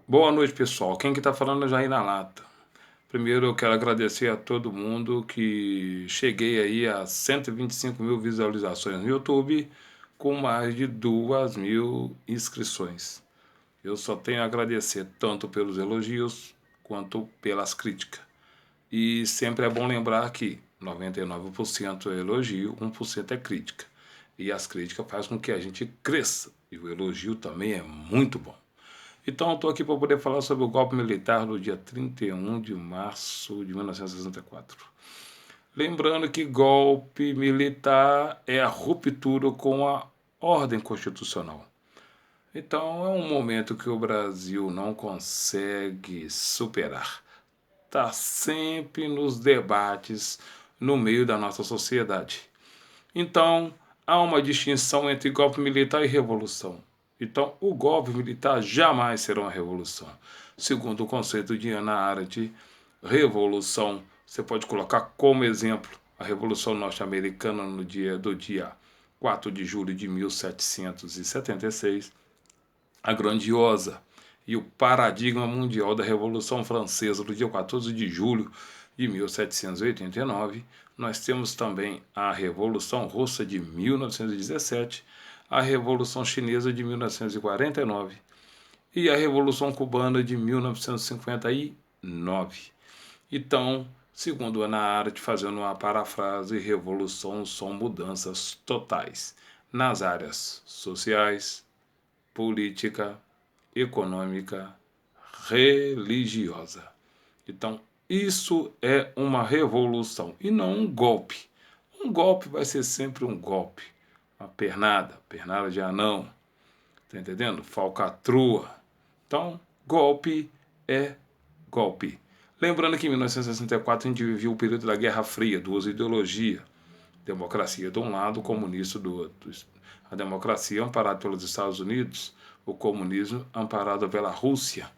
Boa noite, pessoal. Quem que tá falando é Jair na Lata. Primeiro eu quero agradecer a todo mundo que cheguei aí a 125 mil visualizações no YouTube com mais de 2.000 inscrições. Eu só tenho a agradecer tanto pelos elogios quanto pelas críticas. E sempre é bom lembrar que 99% é elogio, 1% é crítica. E as críticas fazem com que a gente cresça. E o elogio também é muito bom. Então, eu estou aqui para poder falar sobre o golpe militar do dia 31 de março de 1964. Lembrando que golpe militar é a ruptura com a ordem constitucional. Então, é um momento que o Brasil não consegue superar. Está sempre nos debates no meio da nossa sociedade. Então, há uma distinção entre golpe militar e revolução. Então, o golpe militar jamais será uma revolução. Segundo o conceito de Hannah Arendt, revolução, você pode colocar como exemplo a Revolução Norte-Americana do dia 4 de julho de 1776, a grandiosa e o paradigma mundial da Revolução Francesa do dia 14 de julho de 1789, nós temos também a Revolução Russa de 1917, a Revolução Chinesa de 1949 e a Revolução Cubana de 1959. Então, segundo Ana Arendt, fazendo uma parafrase, revolução são mudanças totais nas áreas sociais, política, econômica, religiosa. Então, isso é uma revolução e não um golpe. Um golpe vai ser sempre um golpe. Uma pernada, pernada de anão. Tá entendendo? Falcatrua. Então, golpe é golpe. Lembrando que em 1964 a gente vivia o período da Guerra Fria, duas ideologias. Democracia de um lado, comunista do outro. A democracia amparada pelos Estados Unidos, o comunismo amparado pela Rússia.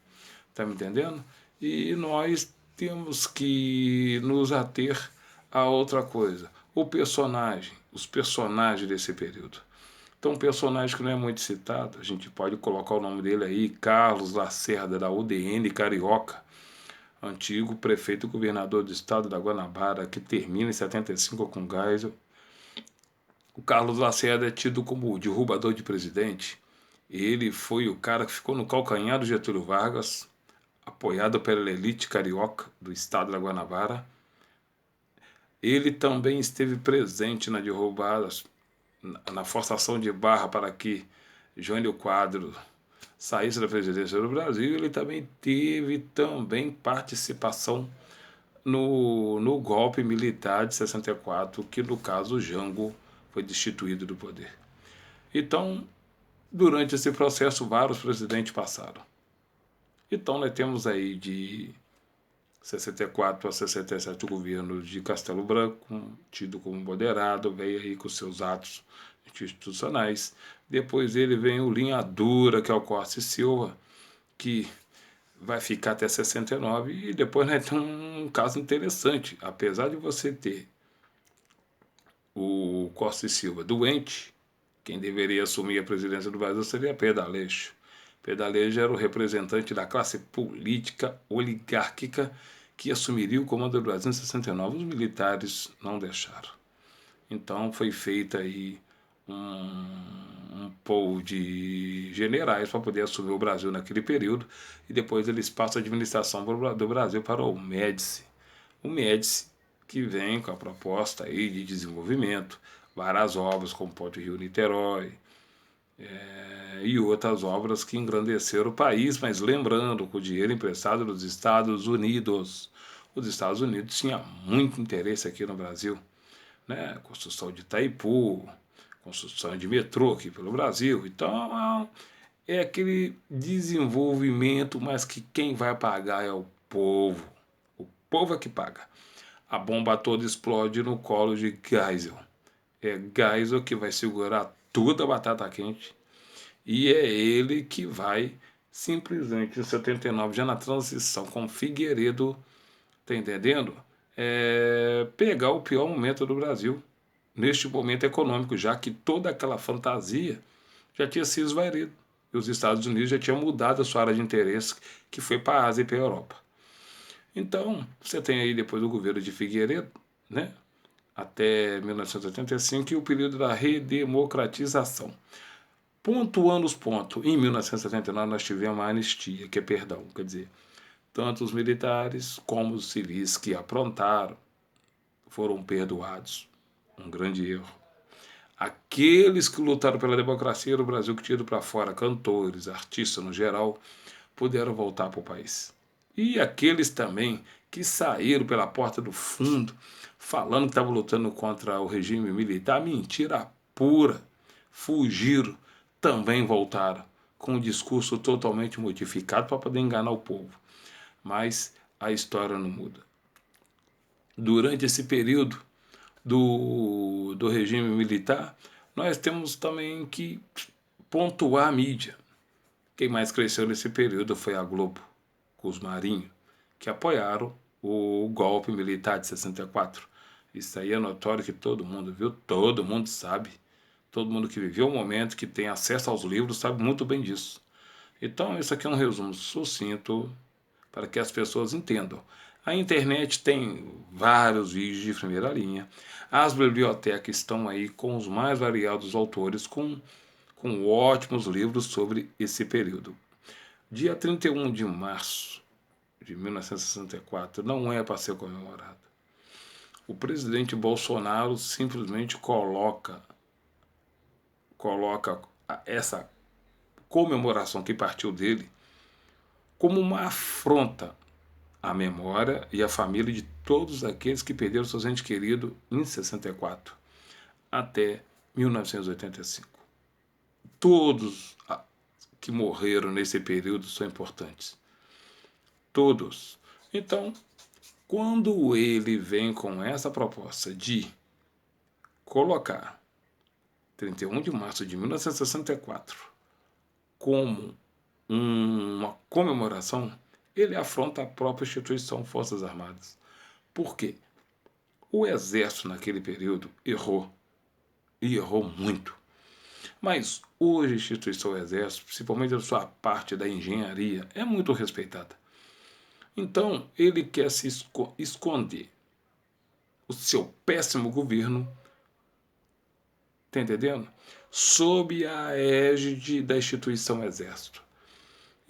Tá me entendendo? E nós temos que nos ater a outra coisa. Os personagens desse período. Então, um personagem que não é muito citado, a gente pode colocar o nome dele aí, Carlos Lacerda, da UDN Carioca, antigo prefeito e governador do estado da Guanabara, que termina em 75 com Geisel. O Carlos Lacerda é tido como o derrubador de presidente. Ele foi o cara que ficou no calcanhar do Getúlio Vargas, apoiado pela elite carioca do estado da Guanabara. Ele também esteve presente na derrubada, na forçação de barra para que Jânio Quadros saísse da presidência do Brasil. Ele também teve participação no golpe militar de 64, que no caso o Jango foi destituído do poder. Então, durante esse processo, vários presidentes passaram. Então, nós temos aí de 64 a 67 o governo de Castelo Branco, tido como moderado, veio aí com seus atos institucionais. Depois dele vem o linha dura, que é o Costa e Silva, que vai ficar até 69. E depois nós temos um caso interessante. Apesar de você ter o Costa e Silva doente, quem deveria assumir a presidência do Brasil seria Pedro Aleixo. Pedro Aleixo era o representante da classe política oligárquica que assumiria o comando do Brasil em 69. Os militares não deixaram. Então foi feita aí um pool de generais para poder assumir o Brasil naquele período, e depois eles passam a administração do Brasil para o Médici. O Médici que vem com a proposta aí de desenvolvimento, várias obras como Ponte Rio-Niterói, e outras obras que engrandeceram o país, mas lembrando, com o dinheiro emprestado dos Estados Unidos. Os Estados Unidos tinham muito interesse aqui no Brasil, né? Construção de Itaipu, construção de metrô aqui pelo Brasil. Então, é aquele desenvolvimento, mas que quem vai pagar é o povo. O povo é que paga. A bomba toda explode no colo de Geisel. É Geisel que vai segurar toda a batata quente, e é ele que vai simplesmente em 79, já na transição com Figueiredo, tá entendendo? Pegar o pior momento do Brasil, neste momento econômico, já que toda aquela fantasia já tinha sido esvaída. os Estados Unidos já tinham mudado a sua área de interesse, que foi para a Ásia e para a Europa. Então, você tem aí depois o governo de Figueiredo, né? Até 1985, e o período da redemocratização. Pontuando os pontos, em 1979 nós tivemos a anistia, que é perdão, quer dizer, tanto os militares como os civis que aprontaram foram perdoados. Um grande erro. Aqueles que lutaram pela democracia do Brasil, que tinham ido para fora, cantores, artistas no geral, puderam voltar para o país. E aqueles também que saíram pela porta do fundo, falando que estavam lutando contra o regime militar, mentira pura, fugiram, também voltaram, com um discurso totalmente modificado para poder enganar o povo. Mas a história não muda. Durante esse período do regime militar, nós temos também que pontuar a mídia. Quem mais cresceu nesse período foi a Globo, com os Marinho, que apoiaram o golpe militar de 64. Isso aí é notório que todo mundo viu, todo mundo sabe. Todo mundo que viveu o momento, que tem acesso aos livros, sabe muito bem disso. Então, isso aqui é um resumo sucinto para que as pessoas entendam. A internet tem vários vídeos de primeira linha. As bibliotecas estão aí com os mais variados autores, com ótimos livros sobre esse período. Dia 31 de março de 1964 não é para ser comemorado. O presidente Bolsonaro simplesmente coloca essa comemoração que partiu dele como uma afronta à memória e à família de todos aqueles que perderam seus entes queridos em 64 até 1985. Todos que morreram nesse período são importantes. Todos. Então, quando ele vem com essa proposta de colocar 31 de março de 1964 como uma comemoração, ele afronta a própria instituição Forças Armadas. Por quê? O Exército naquele período errou, e errou muito. Mas hoje a instituição Exército, principalmente a sua parte da engenharia, é muito respeitada. Então ele quer se esconder o seu péssimo governo, tá entendendo? Sob a égide da instituição Exército.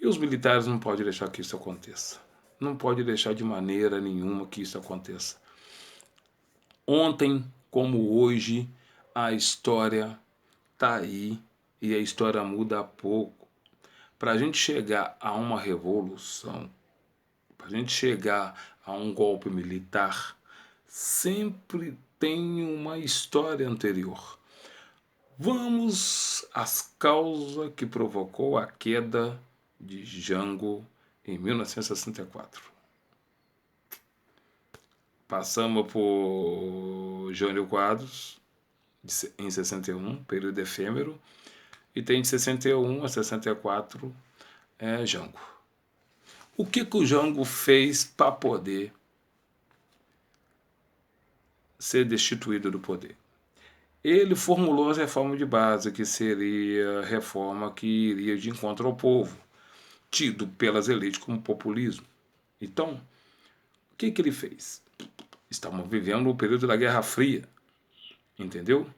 E os militares não podem deixar que isso aconteça. Não pode deixar de maneira nenhuma que isso aconteça. Ontem, como hoje, a história está aí e a história muda a pouco. Para a gente chegar a uma revolução, para a gente chegar a um golpe militar, sempre tem uma história anterior. Vamos às causas que provocou a queda de Jango em 1964. Passamos por Jânio Quadros, em 61, período efêmero, e tem de 61 a 64 Jango. O que o Jango fez para poder ser destituído do poder? Ele formulou as reformas de base, que seria a reforma que iria de encontro ao povo, tido pelas elites como populismo. Então, o que ele fez? Estamos vivendo o período da Guerra Fria, entendeu?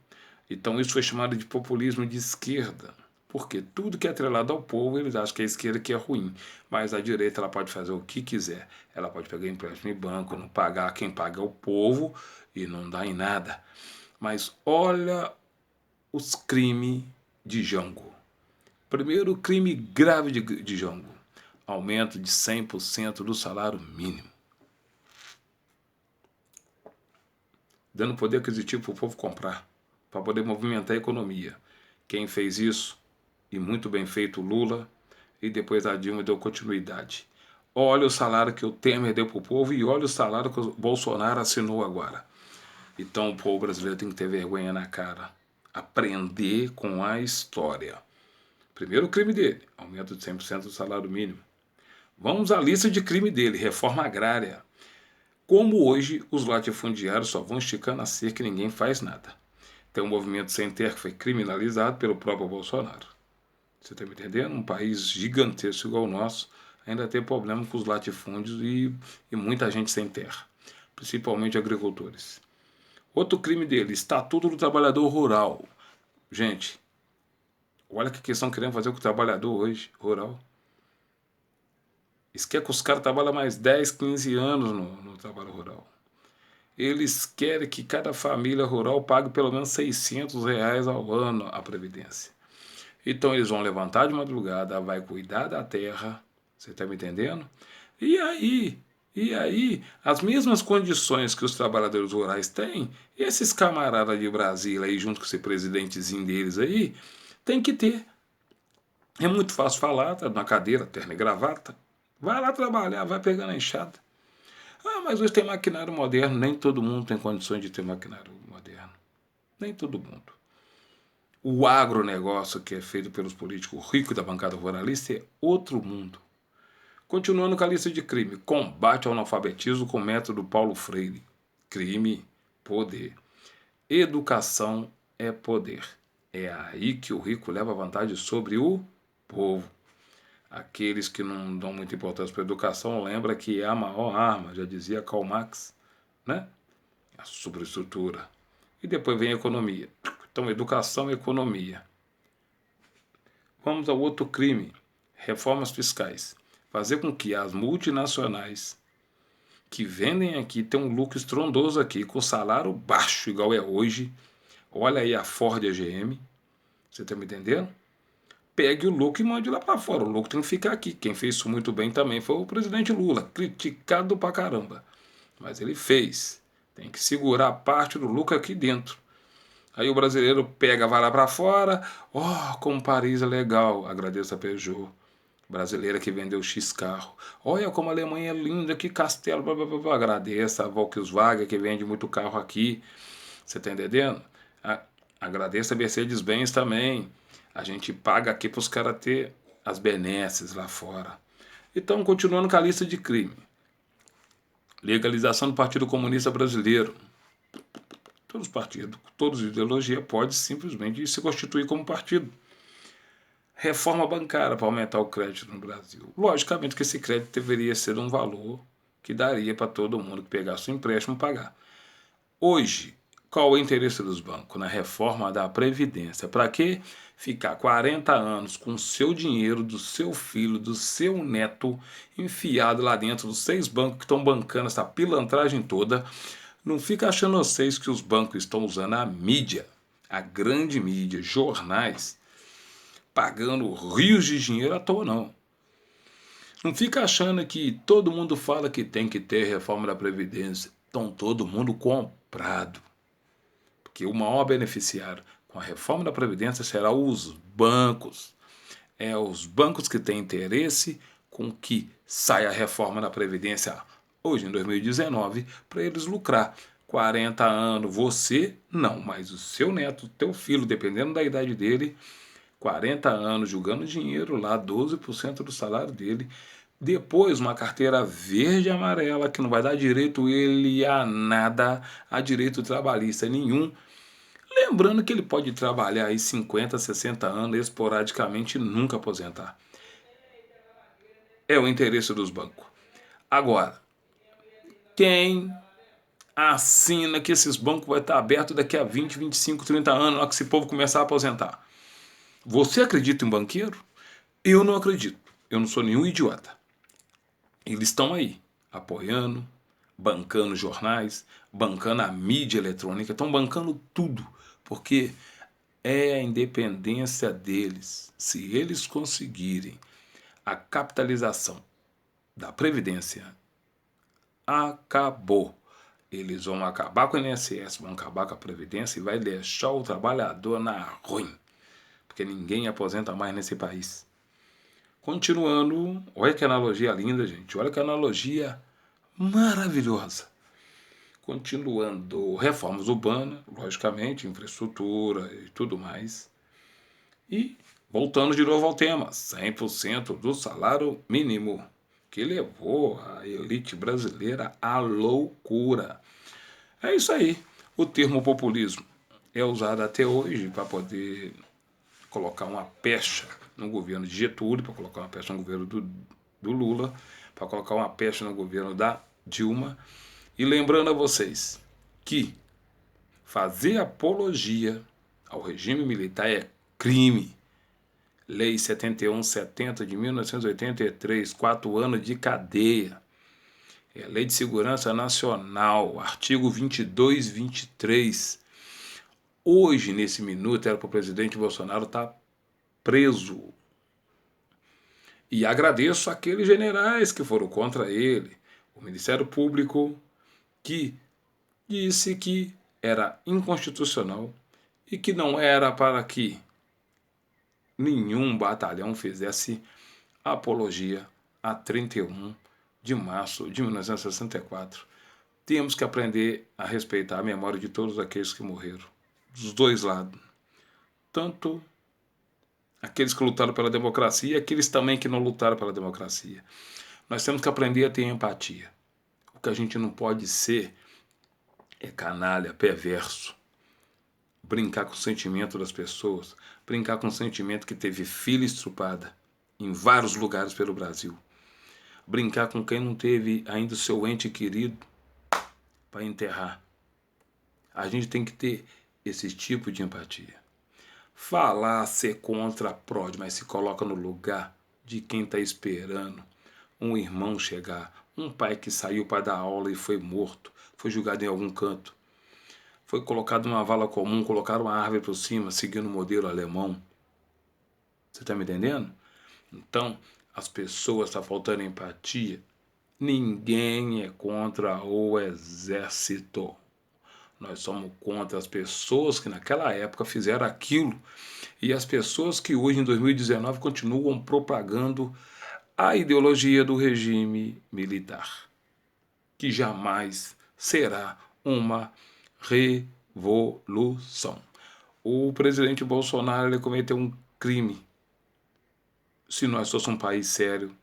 Então isso foi chamado de populismo de esquerda, porque tudo que é atrelado ao povo, eles acham que é a esquerda que é ruim, mas a direita ela pode fazer o que quiser. Ela pode pegar empréstimo em banco, não pagar, quem paga é o povo e não dá em nada. Mas olha os crimes de Jango. Primeiro crime grave de Jango, aumento de 100% do salário mínimo, dando poder aquisitivo para o povo comprar, para poder movimentar a economia. Quem fez isso, e muito bem feito, Lula, e depois a Dilma deu continuidade. Olha o salário que o Temer deu para o povo e olha o salário que o Bolsonaro assinou agora. Então o povo brasileiro tem que ter vergonha na cara, aprender com a história. Primeiro crime dele, aumento de 100% do salário mínimo. Vamos à lista de crime dele, reforma agrária. Como hoje os latifundiários só vão esticando a cerca e ninguém faz nada. Tem um movimento sem terra que foi criminalizado pelo próprio Bolsonaro. Você está me entendendo? Um país gigantesco igual o nosso ainda tem problema com os latifúndios e muita gente sem terra, principalmente agricultores. Outro crime dele, Estatuto do Trabalhador Rural. Gente, olha que questão querendo fazer com o trabalhador hoje, rural. Eles querem que os caras trabalhem mais 10, 15 anos no trabalho rural. Eles querem que cada família rural pague pelo menos R$ 600 ao ano a Previdência. Então eles vão levantar de madrugada, vai cuidar da terra, você está me entendendo? E aí, as mesmas condições que os trabalhadores rurais têm, esses camaradas de Brasília aí, junto com esse presidentezinho deles aí, tem que ter. É muito fácil falar, tá na cadeira, terno e gravata. Vai lá trabalhar, vai pegando a enxada. Ah, mas hoje tem maquinário moderno. Nem todo mundo tem condições de ter maquinário moderno. Nem todo mundo. O agronegócio que é feito pelos políticos ricos da bancada ruralista é outro mundo. Continuando com a lista de crime. Combate ao analfabetismo com o método Paulo Freire. Crime, poder. Educação é poder. É aí que o rico leva vantagem sobre o povo. Aqueles que não dão muita importância para a educação lembra que é a maior arma, já dizia Karl Marx, né? A superestrutura. E depois vem a economia. Então, educação e economia. Vamos ao outro crime, reformas fiscais. Fazer com que as multinacionais que vendem aqui tenham um lucro estrondoso aqui, com salário baixo, igual é hoje. Olha aí a Ford e a GM. Você está me entendendo? Pegue o lucro e mande lá para fora. O lucro tem que ficar aqui. Quem fez isso muito bem também foi o presidente Lula, criticado pra caramba. Mas ele fez. Tem que segurar parte do lucro aqui dentro. Aí o brasileiro pega, vai lá para fora. Oh, como Paris é legal. Agradeço a Peugeot. Brasileira que vendeu X carro. Olha como a Alemanha é linda, que castelo. Blá, blá, blá, blá. Agradeço a Volkswagen que vende muito carro aqui. Você tá entendendo? Agradeço a Mercedes-Benz também. A gente paga aqui para os caras ter as benesses lá fora. Então, continuando com a lista de crime. Legalização do Partido Comunista Brasileiro. Todos os partidos, todos ideologia, pode simplesmente se constituir como partido. Reforma bancária para aumentar o crédito no Brasil. Logicamente que esse crédito deveria ser um valor que daria para todo mundo que pegasse o empréstimo pagar. Hoje, qual é o interesse dos bancos? Na reforma da Previdência. Para quê? Ficar 40 anos com o seu dinheiro, do seu filho, do seu neto, enfiado lá dentro dos 6 bancos que estão bancando essa pilantragem toda. Não fica achando vocês que os bancos estão usando a mídia, a grande mídia, jornais, pagando rios de dinheiro à toa, não. Não fica achando que todo mundo fala que tem que ter reforma da Previdência. Estão todo mundo comprado. Porque o maior beneficiário com a reforma da Previdência será os bancos. É os bancos que têm interesse com que saia a reforma da Previdência hoje, em 2019, para eles lucrar. 40 anos, você não, mas o seu neto, teu filho, dependendo da idade dele, 40 anos jogando dinheiro lá, 12% do salário dele. Depois, uma carteira verde e amarela que não vai dar direito ele a nada, a direito trabalhista nenhum. Lembrando que ele pode trabalhar aí 50, 60 anos esporadicamente e nunca aposentar. É o interesse dos bancos. Agora, quem assina que esses bancos vão estar abertos daqui a 20, 25, 30 anos, lá que esse povo começar a aposentar? Você acredita em banqueiro? Eu não acredito. Eu não sou nenhum idiota. Eles estão aí, apoiando, bancando jornais, bancando a mídia eletrônica, estão bancando tudo, porque é a independência deles. Se eles conseguirem a capitalização da Previdência, acabou. Eles vão acabar com o INSS, vão acabar com a Previdência e vai deixar o trabalhador na ruim, porque ninguém aposenta mais nesse país. Continuando, olha que analogia linda, gente. Olha que analogia maravilhosa. Continuando, reformas urbanas, logicamente, infraestrutura e tudo mais. E voltando de novo ao tema, 100% do salário mínimo, que levou a elite brasileira à loucura. É isso aí. O termo populismo é usado até hoje para poder colocar uma pecha no governo de Getúlio, para colocar uma pecha no governo do Lula, para colocar uma pecha no governo da Dilma. E lembrando a vocês que fazer apologia ao regime militar é crime. Lei 7170 de 1983, 4 anos de cadeia. É a Lei de Segurança Nacional, artigo 22 e 23. Hoje, nesse minuto, era para o presidente Bolsonaro estar preso. E agradeço aqueles generais que foram contra ele, o Ministério Público, que disse que era inconstitucional e que não era para que nenhum batalhão fizesse apologia a 31 de março de 1964. Temos que aprender a respeitar a memória de todos aqueles que morreram, dos dois lados. Tanto aqueles que lutaram pela democracia e aqueles também que não lutaram pela democracia. Nós temos que aprender a ter empatia. O que a gente não pode ser é canalha, perverso. Brincar com o sentimento das pessoas, brincar com o sentimento que teve filha estrupada em vários lugares pelo Brasil. Brincar com quem não teve ainda o seu ente querido para enterrar. A gente tem que ter esse tipo de empatia. Falar ser contra a PROD, mas se coloca no lugar de quem está esperando um irmão chegar, um pai que saiu para dar aula e foi morto, foi julgado em algum canto, foi colocado numa vala comum, colocaram uma árvore por cima, seguindo o modelo alemão. Você está me entendendo? Então, as pessoas estão faltando empatia. Ninguém é contra o exército. Nós somos contra as pessoas que naquela época fizeram aquilo e as pessoas que hoje, em 2019, continuam propagando a ideologia do regime militar, que jamais será uma revolução. O presidente Bolsonaro ele cometeu um crime. Se nós fosse um país sério,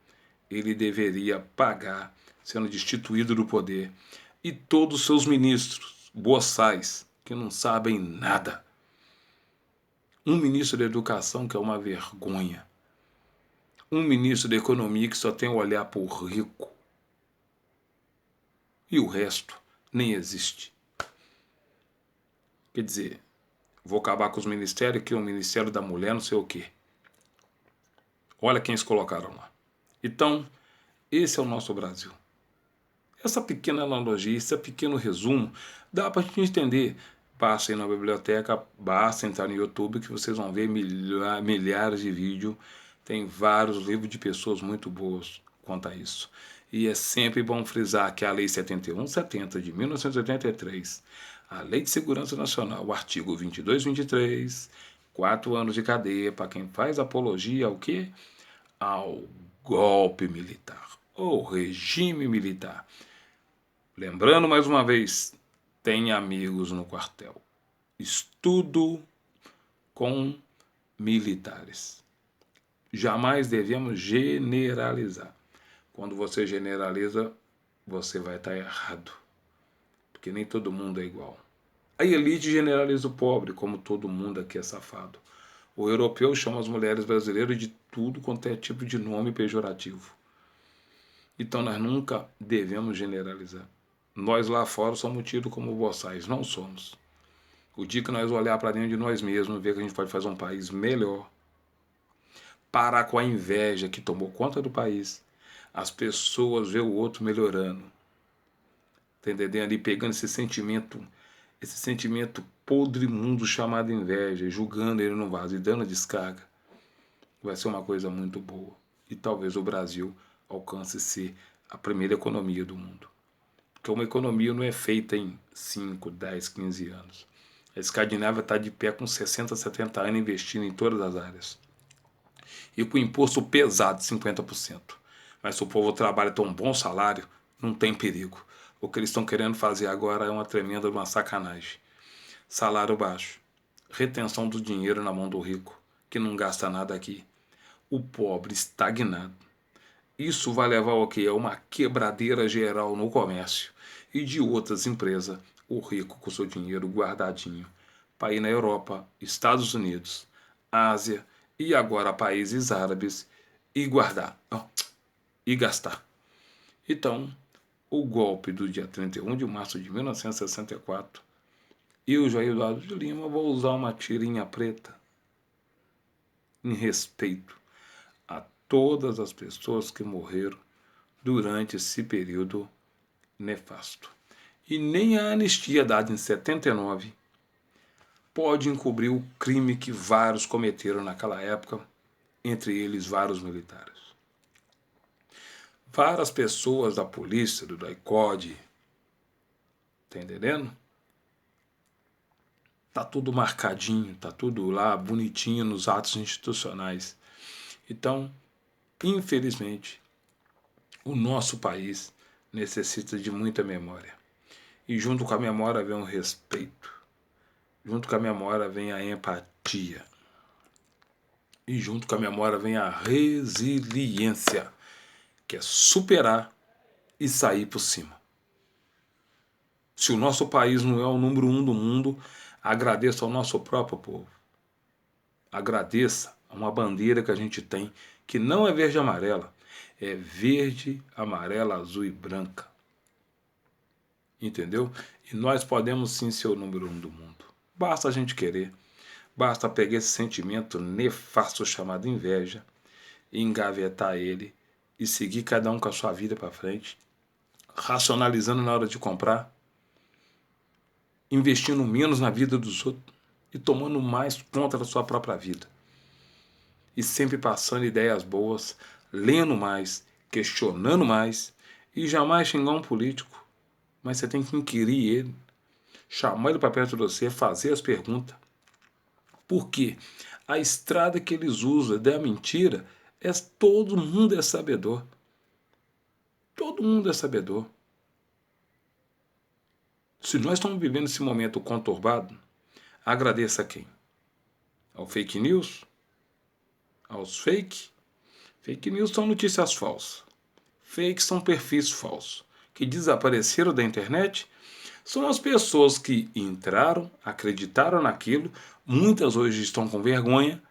ele deveria pagar, sendo destituído do poder, e todos os seus ministros, boçais, que não sabem nada. Um ministro da Educação que é uma vergonha. Um ministro da Economia que só tem o olhar para o rico. E o resto nem existe. Quer dizer, vou acabar com os ministérios, que é o Ministério da Mulher, não sei o quê. Olha quem eles colocaram lá. Então, esse é o nosso Brasil. Essa pequena analogia, esse pequeno resumo, dá para a gente entender. Basta ir na biblioteca, basta entrar no YouTube que vocês vão ver milhares de vídeos. Tem vários livros de pessoas muito boas quanto a isso. E é sempre bom frisar que a Lei 7170 de 1983, a Lei de Segurança Nacional, o artigo 22 e 23, 4 anos de cadeia para quem faz apologia ao quê? Ao golpe militar, ou regime militar. Lembrando mais uma vez, tem amigos no quartel. Estudo com militares. Jamais devemos generalizar. Quando você generaliza, você vai estar errado. Porque nem todo mundo é igual. A elite generaliza o pobre, como todo mundo aqui é safado. O europeu chama as mulheres brasileiras de tudo quanto é tipo de nome pejorativo. Então nós nunca devemos generalizar. Nós lá fora somos tidos como boçais, não somos. O dia que nós olhar para dentro de nós mesmos, ver que a gente pode fazer um país melhor, parar com a inveja que tomou conta do país, as pessoas ver o outro melhorando, tá entendendo? E pegando esse sentimento podre-mundo chamado inveja, julgando ele no vaso e dando descarga, vai ser uma coisa muito boa. E talvez o Brasil alcance ser a primeira economia do mundo. Porque uma economia não é feita em 5, 10, 15 anos. A Escandinávia está de pé com 60, 70 anos investindo em todas as áreas. E com imposto pesado de 50%. Mas se o povo trabalha e tem um bom salário, não tem perigo. O que eles estão querendo fazer agora é uma tremenda uma sacanagem. Salário baixo. Retenção do dinheiro na mão do rico, que não gasta nada aqui. O pobre estagnado. Isso vai levar ao quê? A uma quebradeira geral no comércio e de outras empresas, o rico com seu dinheiro guardadinho para ir na Europa, Estados Unidos, Ásia e agora países árabes e guardar, e gastar. Então, o golpe do dia 31 de março de 1964, e o João Eduardo de Lima vou usar uma tirinha preta em respeito a todas as pessoas que morreram durante esse período nefasto. E nem a anistia dada em 79 pode encobrir o crime que vários cometeram naquela época, entre eles vários militares. Várias pessoas da polícia, do DAICOD, tá entendendo? Tá tudo marcadinho, tá tudo lá bonitinho nos atos institucionais. Então, infelizmente, o nosso país necessita de muita memória. E junto com a memória vem o respeito. Junto com a memória vem a empatia. E junto com a memória vem a resiliência, que é superar e sair por cima. Se o nosso país não é o número 1 do mundo, agradeça ao nosso próprio povo. Agradeça a uma bandeira que a gente tem, que não é verde e amarela, é verde, amarela, azul e branca. Entendeu? E nós podemos sim ser o número 1 do mundo. Basta a gente querer. Basta pegar esse sentimento nefasto chamado inveja, e engavetar ele e seguir cada um com a sua vida para frente, racionalizando na hora de comprar, investindo menos na vida dos outros e tomando mais conta da sua própria vida. E sempre passando ideias boas, lendo mais, questionando mais e jamais xingar um político. Mas você tem que inquirir ele, chamar ele para perto de você, fazer as perguntas. Por quê? A estrada que eles usam da mentira, todo mundo é sabedor. Todo mundo é sabedor. Se nós estamos vivendo esse momento conturbado, agradeça a quem? Ao fake news? Aos fake? Fake news são notícias falsas. Fake são perfis falsos. Que desapareceram da internet são as pessoas que entraram, acreditaram naquilo, muitas hoje estão com vergonha,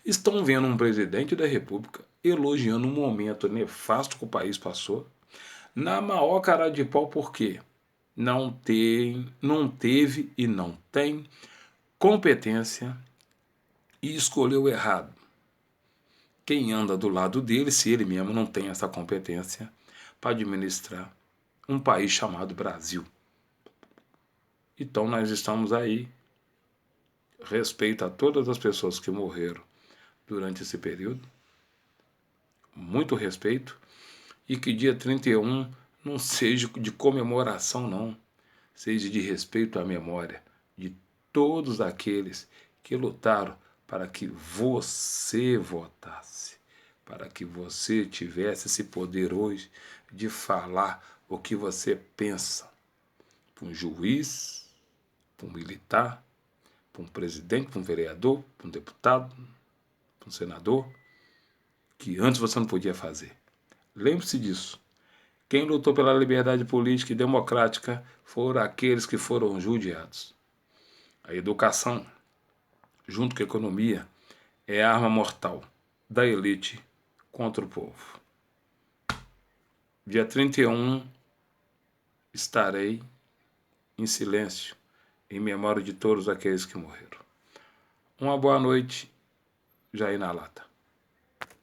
estão vendo um presidente da República elogiando um momento nefasto que o país passou, na maior cara de pau, por quê? Não teve e não tem competência e escolheu errado. Quem anda do lado dele, se ele mesmo não tem essa competência para administrar um país chamado Brasil. Então nós estamos aí, respeito a todas as pessoas que morreram durante esse período, muito respeito, e que dia 31 não seja de comemoração, não, seja de respeito à memória de todos aqueles que lutaram para que você votasse, para que você tivesse esse poder hoje de falar o que você pensa para um juiz, para um militar, para um presidente, para um vereador, para um deputado, para um senador, que antes você não podia fazer. Lembre-se disso. Quem lutou pela liberdade política e democrática foram aqueles que foram judiados. A educação, junto com a economia, é a arma mortal da elite contra o povo. Dia 31 estarei em silêncio, em memória de todos aqueles que morreram. Uma boa noite, Jair na lata.